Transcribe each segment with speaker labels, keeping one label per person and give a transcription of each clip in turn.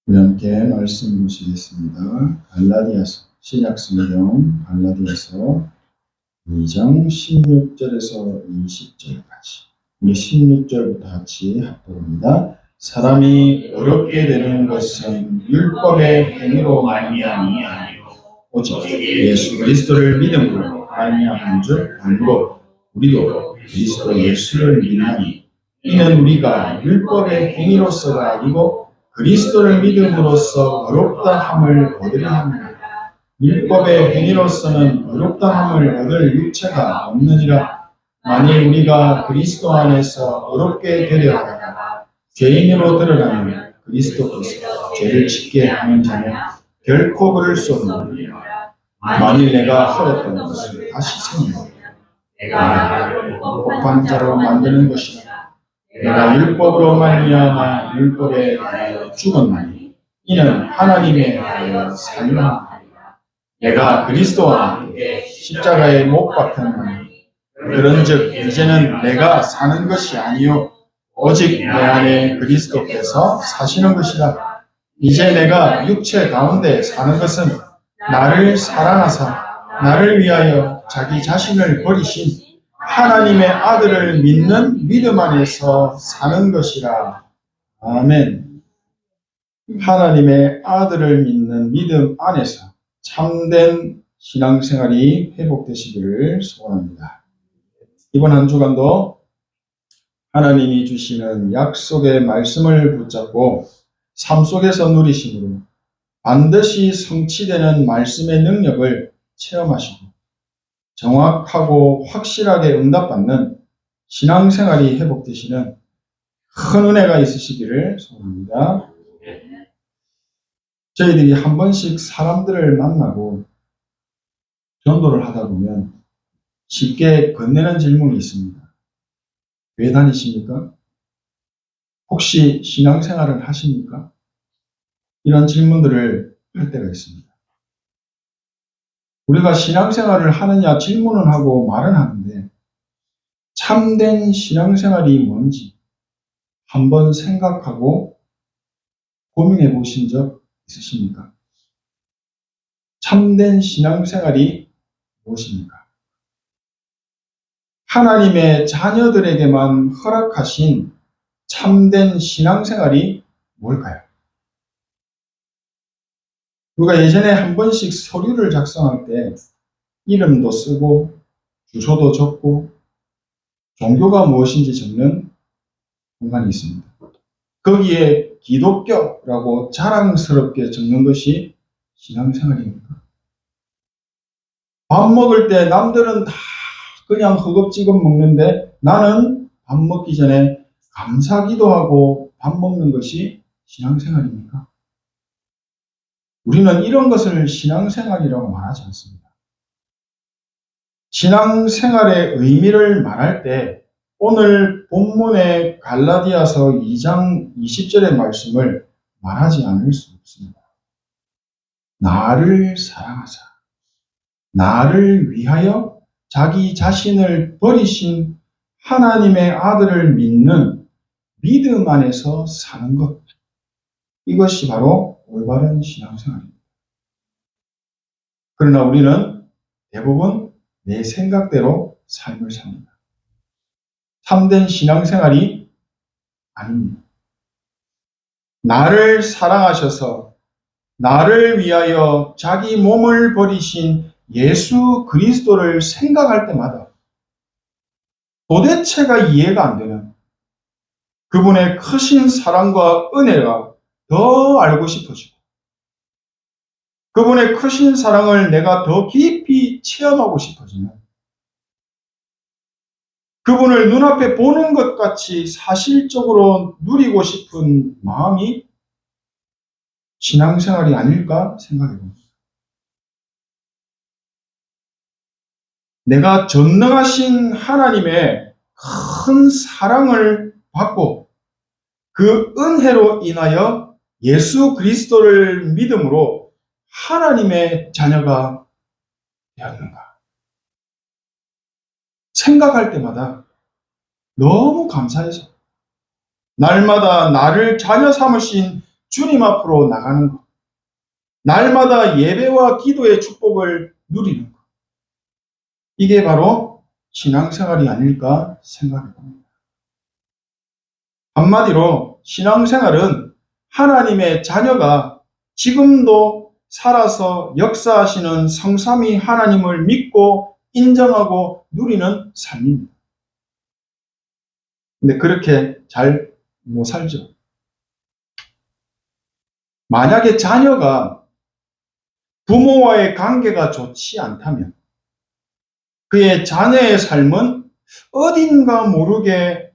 Speaker 1: 우리 함께 말씀 보시겠습니다. 갈라디아서, 신약성경 갈라디아서 2장 16절에서 20절까지. 우리 16절부터 같이 합독합니다. 사람이 어렵게 되는 것은 율법의 행위로 말미암이 아니요 오직 예수 그리스도를 믿음으로 말미암은 줄 알고 우리도 그리스도 예수를 믿나니 이는 우리가 율법의 행위로서가 아니고 그리스도를 믿음으로써 어렵다 함을 얻으려 합니다. 율법의 행위로서는 어렵다 함을 얻을 육체가 없느니라. 만일 우리가 그리스도 안에서 어렵게 되려 하다가 죄인으로 들어가면 그리스도께서 죄를 짓게 하는 자는 결코 그럴 수 없느니라. 만일 내가 하였던 것을 다시 세우면 내가 복한 자로 만드는 것이라. 내가 율법으로 말미암아 율법에 대하여 죽었나니 이는 하나님에 대하여 살려함이라. 내가 그리스도와 함께 십자가에 못 박혔나니 그런즉 이제는 내가 사는 것이 아니요 오직 내 안에 그리스도께서 사시는 것이라. 이제 내가 육체 가운데 사는 것은 나를 사랑하사 나를 위하여 자기 자신을 버리신 하나님의 아들을 믿는 믿음 안에서 사는 것이라. 아멘. 하나님의 아들을 믿는 믿음 안에서 참된 신앙생활이 회복되시기를 소원합니다. 이번 한 주간도 하나님이 주시는 약속의 말씀을 붙잡고 삶 속에서 누리심으로 반드시 성취되는 말씀의 능력을 체험하시고 정확하고 확실하게 응답받는 신앙생활이 회복되시는 큰 은혜가 있으시기를 소원합니다. 저희들이 한 번씩 사람들을 만나고 전도를 하다 보면 쉽게 건네는 질문이 있습니다. 왜 다니십니까? 혹시 신앙생활을 하십니까? 이런 질문들을 할 때가 있습니다. 우리가 신앙생활을 하느냐 질문은 하고 말은 하는데 참된 신앙생활이 뭔지 한번 생각하고 고민해 보신 적 있으십니까? 참된 신앙생활이 무엇입니까? 하나님의 자녀들에게만 허락하신 참된 신앙생활이 뭘까요? 우리가 예전에 한 번씩 서류를 작성할 때 이름도 쓰고 주소도 적고 종교가 무엇인지 적는 공간이 있습니다. 거기에 기독교라고 자랑스럽게 적는 것이 신앙생활입니까? 밥 먹을 때 남들은 다 그냥 허겁지겁 먹는데 나는 밥 먹기 전에 감사기도하고 밥 먹는 것이 신앙생활입니까? 우리는 이런 것을 신앙생활이라고 말하지 않습니다. 신앙생활의 의미를 말할 때 오늘 본문의 갈라디아서 2장 20절의 말씀을 말하지 않을 수 없습니다. 나를 사랑하사 나를 위하여 자기 자신을 버리신 하나님의 아들을 믿는 믿음 안에서 사는 것. 이것이 바로 올바른 신앙생활입니다. 그러나 우리는 대부분 내 생각대로 삶을 삽니다. 참된 신앙생활이 아닙니다. 나를 사랑하셔서 나를 위하여 자기 몸을 버리신 예수 그리스도를 생각할 때마다 도대체가 이해가 안 되는 그분의 크신 사랑과 은혜가 더 알고 싶어지고 그분의 크신 사랑을 내가 더 깊이 체험하고 싶어지는 그분을 눈앞에 보는 것 같이 사실적으로 누리고 싶은 마음이 신앙생활이 아닐까 생각해 봅니다. 내가 전능하신 하나님의 큰 사랑을 받고 그 은혜로 인하여 예수 그리스도를 믿음으로 하나님의 자녀가 되었는가? 생각할 때마다 너무 감사해서 날마다 나를 자녀 삼으신 주님 앞으로 나가는 것, 날마다 예배와 기도의 축복을 누리는 것, 이게 바로 신앙생활이 아닐까 생각합니다. 한마디로 신앙생활은 하나님의 자녀가 지금도 살아서 역사하시는 성삼위 하나님을 믿고 인정하고 누리는 삶입니다. 근데 그렇게 잘 못 살죠. 만약에 자녀가 부모와의 관계가 좋지 않다면 그의 자녀의 삶은 어딘가 모르게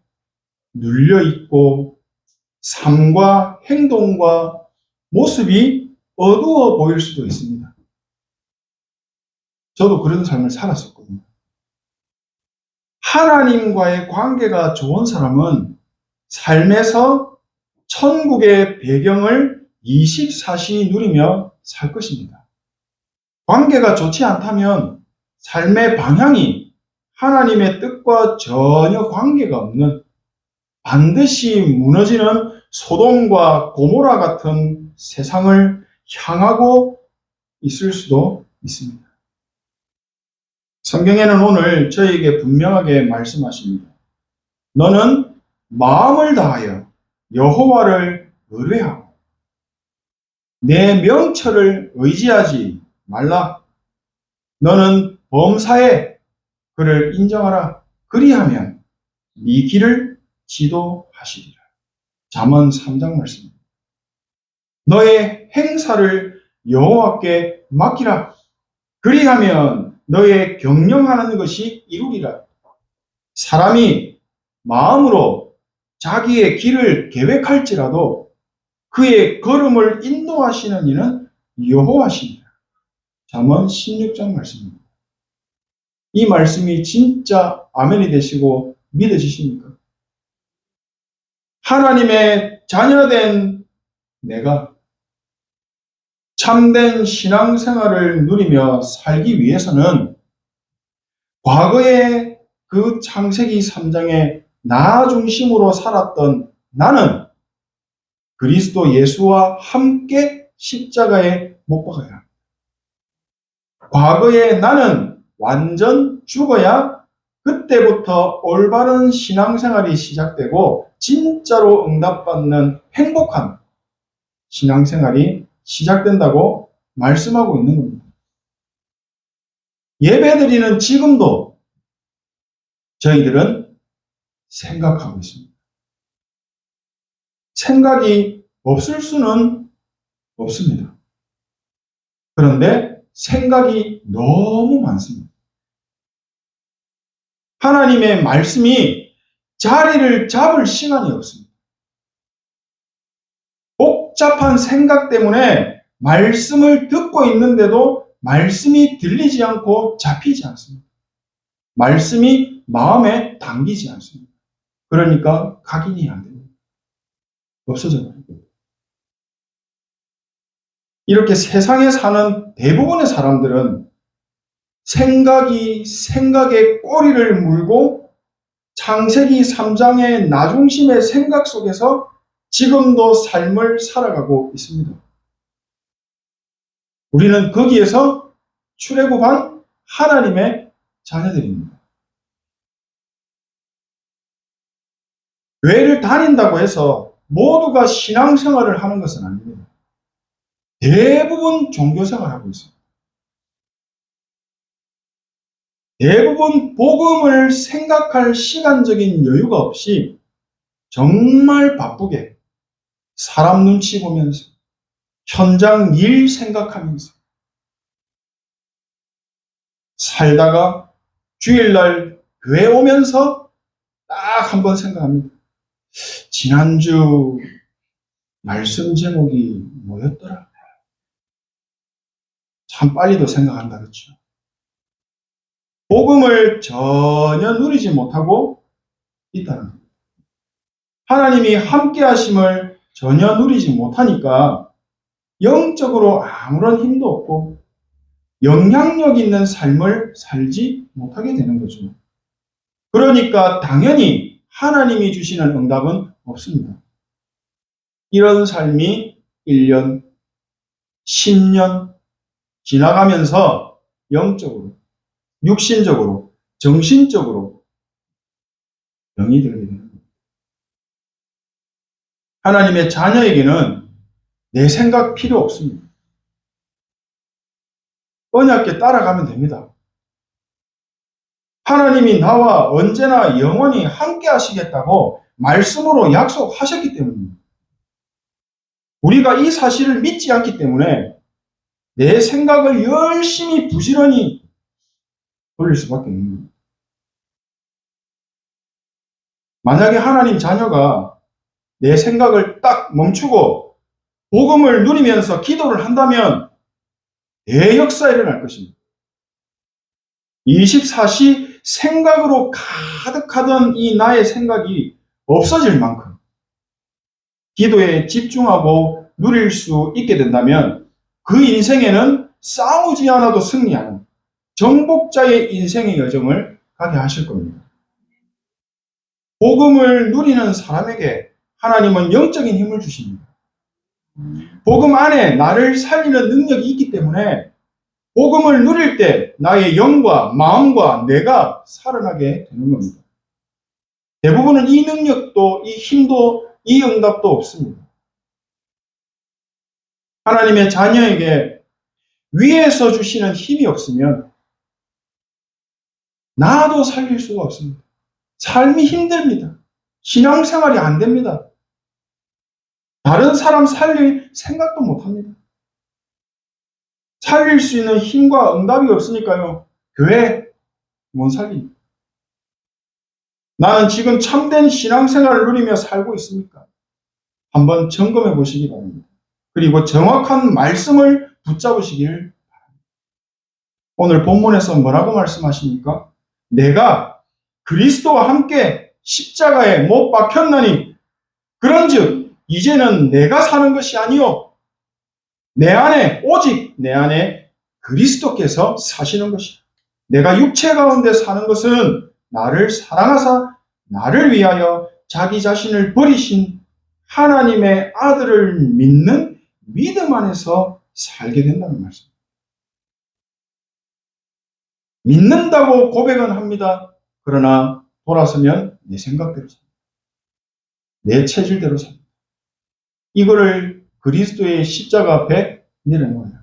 Speaker 1: 눌려있고 삶과 행동과 모습이 어두워 보일 수도 있습니다. 저도 그런 삶을 살았었거든요. 하나님과의 관계가 좋은 사람은 삶에서 천국의 배경을 24시 누리며 살 것입니다. 관계가 좋지 않다면 삶의 방향이 하나님의 뜻과 전혀 관계가 없는 반드시 무너지는 소돔과 고모라 같은 세상을 향하고 있을 수도 있습니다. 성경에는 오늘 저에게 분명하게 말씀하십니다. 너는 마음을 다하여 여호와를 의뢰하고 내 명철을 의지하지 말라. 너는 범사에 그를 인정하라. 그리하면 네 길을 지도하시리라. 잠언 3장 말씀입니다. 너의 행사를 여호와께 맡기라. 그리하면 너의 경영하는 것이 이루리라. 사람이 마음으로 자기의 길을 계획할지라도 그의 걸음을 인도하시는 이는 여호와시니라. 잠언 16장 말씀입니다. 이 말씀이 진짜 아멘이 되시고 믿어지십니까? 하나님의 자녀된 내가 참된 신앙생활을 누리며 살기 위해서는 과거의 그 창세기 3장의 나 중심으로 살았던 나는 그리스도 예수와 함께 십자가에 못 박아야 합니다. 과거의 나는 완전 죽어야 그때부터 올바른 신앙생활이 시작되고 진짜로 응답받는 행복한 신앙생활이 시작된다고 말씀하고 있는 겁니다. 예배드리는 지금도 저희들은 생각하고 있습니다. 생각이 없을 수는 없습니다. 그런데 생각이 너무 많습니다. 하나님의 말씀이 자리를 잡을 시간이 없습니다. 복잡한 생각 때문에 말씀을 듣고 있는데도 말씀이 들리지 않고 잡히지 않습니다. 말씀이 마음에 당기지 않습니다. 그러니까 각인이 안 됩니다. 없어져 버립니다. 이렇게 세상에 사는 대부분의 사람들은 생각에 꼬리를 물고 창세기 3장의 나중심의 생각 속에서 지금도 삶을 살아가고 있습니다. 우리는 거기에서 출애굽한 하나님의 자녀들입니다. 교회를 다닌다고 해서 모두가 신앙생활을 하는 것은 아닙니다. 대부분 종교생활을 하고 있습니다. 대부분 복음을 생각할 시간적인 여유가 없이 정말 바쁘게 사람 눈치 보면서 현장 일 생각하면서 살다가 주일날 교회 오면서 딱 한 번 생각합니다. 지난주 말씀 제목이 뭐였더라? 참 빨리도 생각한다, 그렇죠? 복음을 전혀 누리지 못하고 있다는 겁니다. 하나님이 함께 하심을 전혀 누리지 못하니까 영적으로 아무런 힘도 없고 영향력 있는 삶을 살지 못하게 되는 거죠. 그러니까 당연히 하나님이 주시는 응답은 없습니다. 이런 삶이 1년, 10년 지나가면서 영적으로, 육신적으로, 정신적으로 병이 들게 됩니다. 하나님의 자녀에게는 내 생각 필요 없습니다. 언약께 따라가면 됩니다. 하나님이 나와 언제나 영원히 함께 하시겠다고 말씀으로 약속하셨기 때문입니다. 우리가 이 사실을 믿지 않기 때문에 내 생각을 열심히 부지런히 돌릴 수밖에 없는 겁니다. 만약에 하나님 자녀가 내 생각을 딱 멈추고 복음을 누리면서 기도를 한다면 대역사가 일어날 것입니다. 24시 생각으로 가득하던 이 나의 생각이 없어질 만큼 기도에 집중하고 누릴 수 있게 된다면 그 인생에는 싸우지 않아도 승리하는 정복자의 인생의 여정을 가게 하실 겁니다. 복음을 누리는 사람에게 하나님은 영적인 힘을 주십니다. 복음 안에 나를 살리는 능력이 있기 때문에 복음을 누릴 때 나의 영과 마음과 뇌가 살아나게 되는 겁니다. 대부분은 이 능력도, 이 힘도, 이 응답도 없습니다. 하나님의 자녀에게 위에서 주시는 힘이 없으면 나도 살릴 수가 없습니다. 삶이 힘듭니다. 신앙생활이 안 됩니다. 다른 사람 살릴 생각도 못 합니다. 살릴 수 있는 힘과 응답이 없으니까요. 교회 못 살립니다. 나는 지금 참된 신앙생활을 누리며 살고 있습니까? 한번 점검해 보시기 바랍니다. 그리고 정확한 말씀을 붙잡으시길 바랍니다. 오늘 본문에서 뭐라고 말씀하십니까? 내가 그리스도와 함께 십자가에 못 박혔나니 그런즉 이제는 내가 사는 것이 아니요 내 안에 오직 내 안에 그리스도께서 사시는 것이다. 내가 육체 가운데 사는 것은 나를 사랑하사 나를 위하여 자기 자신을 버리신 하나님의 아들을 믿는 믿음 안에서 살게 된다는 말씀입니다. 믿는다고 고백은 합니다. 그러나 돌아서면 내 생각대로 삽니다. 내 체질대로 삽니다. 이거를 그리스도의 십자가 앞에 내려놓아요.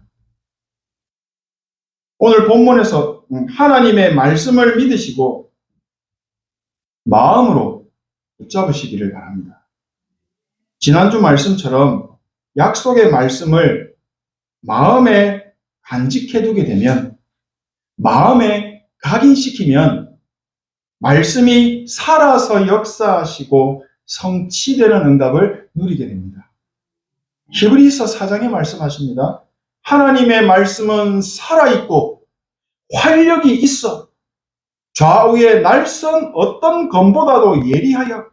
Speaker 1: 오늘 본문에서 하나님의 말씀을 믿으시고 마음으로 붙잡으시기를 바랍니다. 지난주 말씀처럼 약속의 말씀을 마음에 간직해두게 되면, 마음에 각인시키면 말씀이 살아서 역사하시고 성취되는 응답을 누리게 됩니다. 히브리서 4장에 말씀하십니다. 하나님의 말씀은 살아있고 활력이 있어 좌우의 날선 어떤 검보다도 예리하여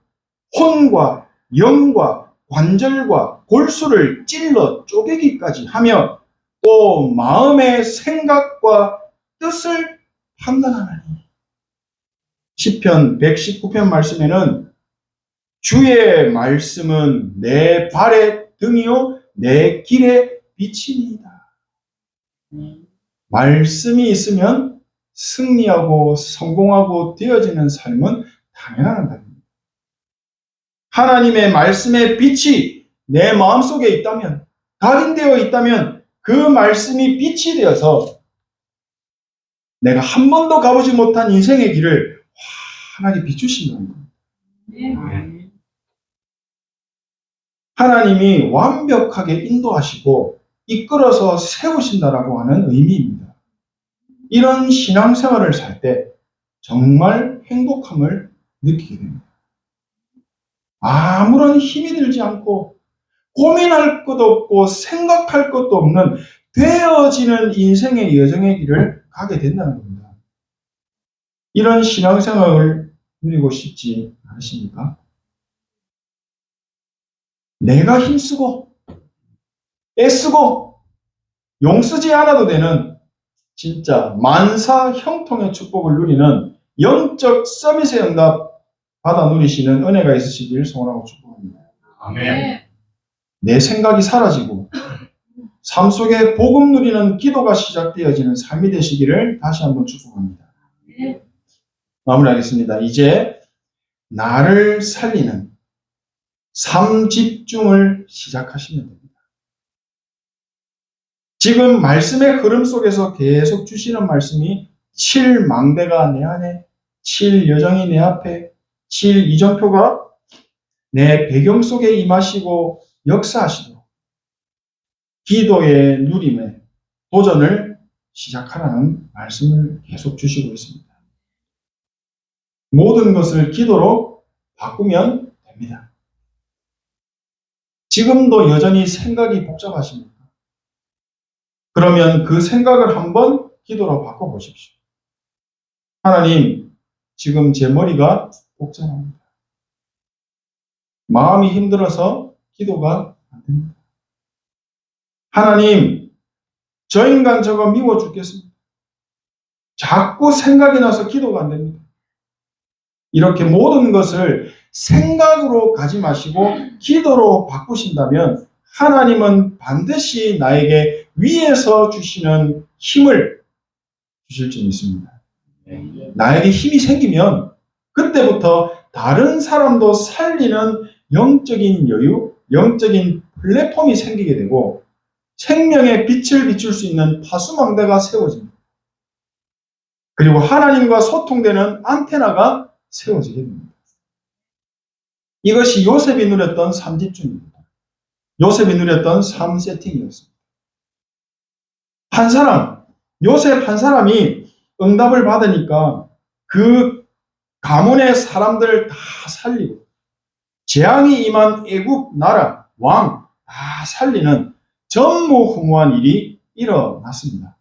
Speaker 1: 혼과 영과 관절과 골수를 찔러 쪼개기까지 하며 또 마음의 생각과 뜻을 판단하나니. 시편 119편 말씀에는 주의 말씀은 내 발의 등이요 내 길의 빛이니이다. 말씀이 있으면 승리하고 성공하고 되어지는 삶은 당연한 답입니다. 하나님의 말씀의 빛이 내 마음속에 있다면, 각인되어 있다면 그 말씀이 빛이 되어서 내가 한 번도 가보지 못한 인생의 길을 환하게 비추신다는 겁니다. 하나님이 완벽하게 인도하시고 이끌어서 세우신다라고 하는 의미입니다. 이런 신앙생활을 살 때 정말 행복함을 느끼게 됩니다. 아무런 힘이 들지 않고 고민할 것도 없고 생각할 것도 없는 되어지는 인생의 여정의 길을 가게 된다는 겁니다. 이런 신앙생활을 누리고 싶지 않으십니까? 내가 힘쓰고 애쓰고 용쓰지 않아도 되는 진짜 만사 형통의 축복을 누리는 영적 서밋의 응답 받아 누리시는 은혜가 있으시길 소원하고 축복합니다.
Speaker 2: 아멘.
Speaker 1: 내 생각이 사라지고 삶 속에 복음 누리는 기도가 시작되어지는 삶이 되시기를 다시 한번 축복합니다. 마무리하겠습니다. 이제 나를 살리는 삶 집중을 시작하시면 됩니다. 지금 말씀의 흐름 속에서 계속 주시는 말씀이 7망대가 내 안에, 7여정이 내 앞에, 7이정표가 내 배경 속에 임하시고 역사하시도록 기도의 누림에 도전을 시작하라는 말씀을 계속 주시고 있습니다. 모든 것을 기도로 바꾸면 됩니다. 지금도 여전히 생각이 복잡하십니까? 그러면 그 생각을 한번 기도로 바꿔보십시오. 하나님, 지금 제 머리가 복잡합니다. 마음이 힘들어서 기도가 안 됩니다. 하나님, 저 인간 저거 미워 죽겠습니다. 자꾸 생각이 나서 기도가 안 됩니다. 이렇게 모든 것을 생각으로 가지 마시고 기도로 바꾸신다면 하나님은 반드시 나에게 위에서 주시는 힘을 주실 줄 믿습니다. 나에게 힘이 생기면 그때부터 다른 사람도 살리는 영적인 여유, 영적인 플랫폼이 생기게 되고 생명의 빛을 비출 수 있는 파수망대가 세워집니다. 그리고 하나님과 소통되는 안테나가 세워지게 됩니다. 이것이 요셉이 누렸던 삶집중입니다. 요셉이 누렸던 삶 세팅이었습니다. 한 사람, 요셉 한 사람이 응답을 받으니까 그 가문의 사람들을 다 살리고 재앙이 임한 애국 나라, 왕 다 살리는 전무후무한 일이 일어났습니다.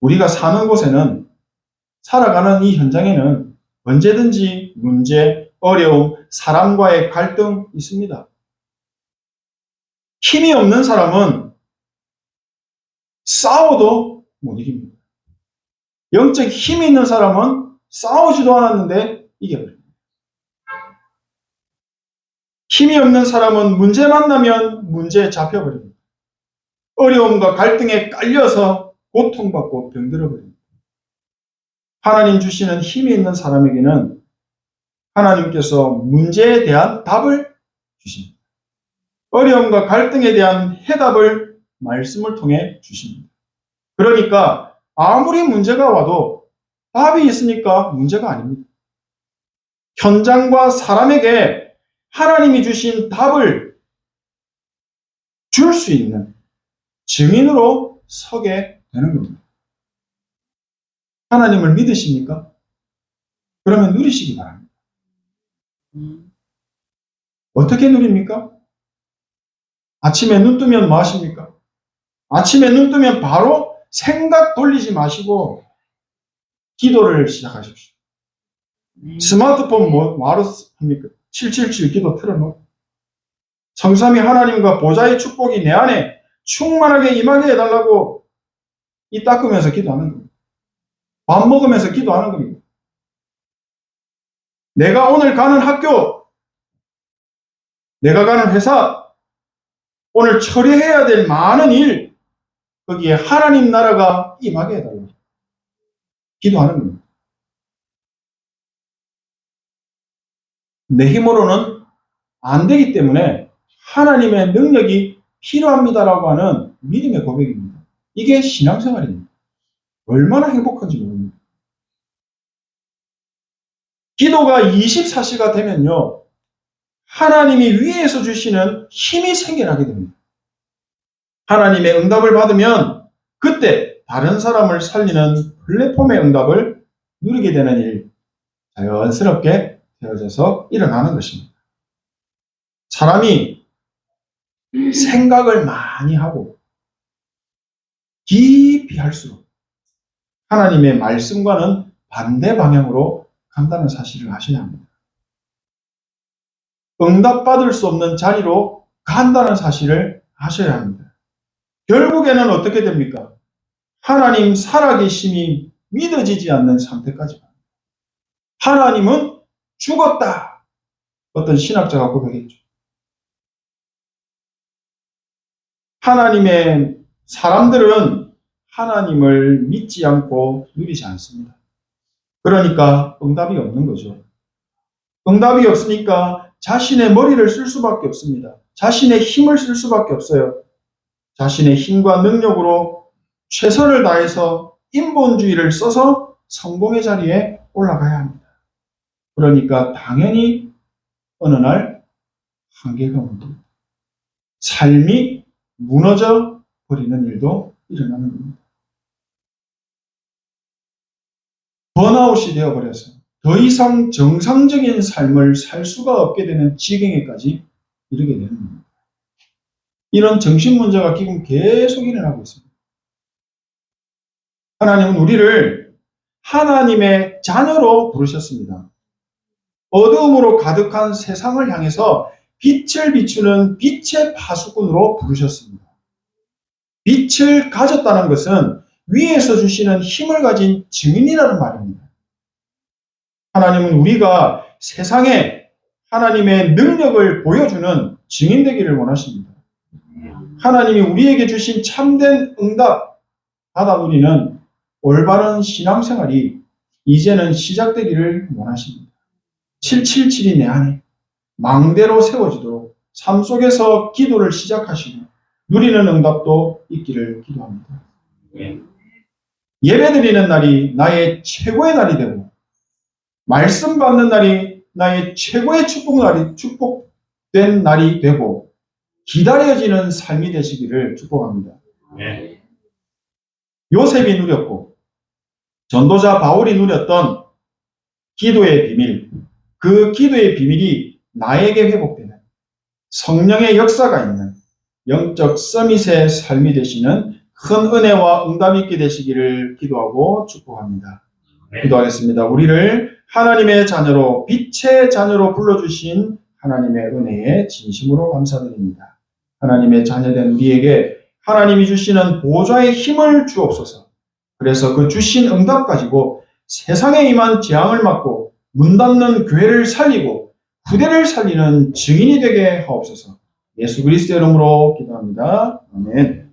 Speaker 1: 우리가 사는 곳에는 살아가는 이 현장에는 언제든지 문제, 어려움, 사람과의 갈등 있습니다. 힘이 없는 사람은 싸워도 못 이깁니다. 영적 힘이 있는 사람은 싸우지도 않았는데 이겨버립니다. 힘이 없는 사람은 문제 만나면 문제에 잡혀버립니다. 어려움과 갈등에 깔려서 고통받고 병들어버립니다. 하나님 주시는 힘이 있는 사람에게는 하나님께서 문제에 대한 답을 주십니다. 어려움과 갈등에 대한 해답을 말씀을 통해 주십니다. 그러니까 아무리 문제가 와도 답이 있으니까 문제가 아닙니다. 현장과 사람에게 하나님이 주신 답을 줄 수 있는 증인으로 서게 되는 겁니다. 하나님을 믿으십니까? 그러면 누리시기 바랍니다. 어떻게 누립니까? 아침에 눈 뜨면 뭐 하십니까? 아침에 눈 뜨면 바로 생각 돌리지 마시고 기도를 시작하십시오. 스마트폰 뭐하러 합니까? 777 기도 틀어놓고 성삼위 하나님과 보좌의 축복이 내 안에 충만하게 임하게 해달라고 이 닦으면서 기도하는 겁니다. 밥 먹으면서 기도하는 겁니다. 내가 오늘 가는 학교, 내가 가는 회사, 오늘 처리해야 될 많은 일, 거기에 하나님 나라가 임하게 해달라고 기도하는 겁니다. 내 힘으로는 안 되기 때문에 하나님의 능력이 필요합니다라고 하는 믿음의 고백입니다. 이게 신앙생활입니다. 얼마나 행복한지 모릅니다. 기도가 24시가 되면요, 하나님이 위에서 주시는 힘이 생겨나게 됩니다. 하나님의 응답을 받으면 그때 다른 사람을 살리는 플랫폼의 응답을 누리게 되는 일, 자연스럽게 되어져서 일어나는 것입니다. 사람이 생각을 많이 하고 깊이 할수록 하나님의 말씀과는 반대 방향으로 간다는 사실을 아셔야 합니다. 응답받을 수 없는 자리로 간다는 사실을 아셔야 합니다. 결국에는 어떻게 됩니까? 하나님 살아계심이 믿어지지 않는 상태까지 갑니다. 하나님은 죽었다. 어떤 신학자가 고백했죠. 하나님의 사람들은 하나님을 믿지 않고 누리지 않습니다. 그러니까 응답이 없는 거죠. 응답이 없으니까 자신의 머리를 쓸 수밖에 없습니다. 자신의 힘을 쓸 수밖에 없어요. 자신의 힘과 능력으로 최선을 다해서 인본주의를 써서 성공의 자리에 올라가야 합니다. 그러니까 당연히 어느 날 한계가 옵니다. 삶이 무너져 버리는 일도 일어나는 겁니다. 번아웃이 되어버려서 더 이상 정상적인 삶을 살 수가 없게 되는 지경에까지 이르게 되는 겁니다. 이런 정신 문제가 지금 계속 일어나고 있습니다. 하나님은 우리를 하나님의 자녀로 부르셨습니다. 어두움으로 가득한 세상을 향해서 빛을 비추는 빛의 파수꾼으로 부르셨습니다. 빛을 가졌다는 것은 위에서 주시는 힘을 가진 증인이라는 말입니다. 하나님은 우리가 세상에 하나님의 능력을 보여주는 증인 되기를 원하십니다. 하나님이 우리에게 주신 참된 응답 받아들이는 올바른 신앙생활이 이제는 시작되기를 원하십니다. 777이 내 안에 망대로 세워지도록 삶 속에서 기도를 시작하시고 누리는 응답도 있기를 기도합니다. 예배드리는 날이 나의 최고의 날이 되고 말씀 받는 날이 나의 최고의 축복된 날이 되고 기다려지는 삶이 되시기를 축복합니다. 요셉이 누렸고 전도자 바울이 누렸던 기도의 비밀, 그 기도의 비밀이 나에게 회복되는 성령의 역사가 있는 영적 서밋의 삶이 되시는 큰 은혜와 응답이 있게 되시기를 기도하고 축복합니다. 기도하겠습니다. 우리를 하나님의 자녀로, 빛의 자녀로 불러주신 하나님의 은혜에 진심으로 감사드립니다. 하나님의 자녀된 우리에게 하나님이 주시는 보좌의 힘을 주옵소서. 그래서 그 주신 응답 가지고 세상에 임한 재앙을 막고 문 닫는 교회를 살리고 후대를 살리는 증인이 되게 하옵소서. 예수 그리스도의 이름으로 기도합니다. 아멘.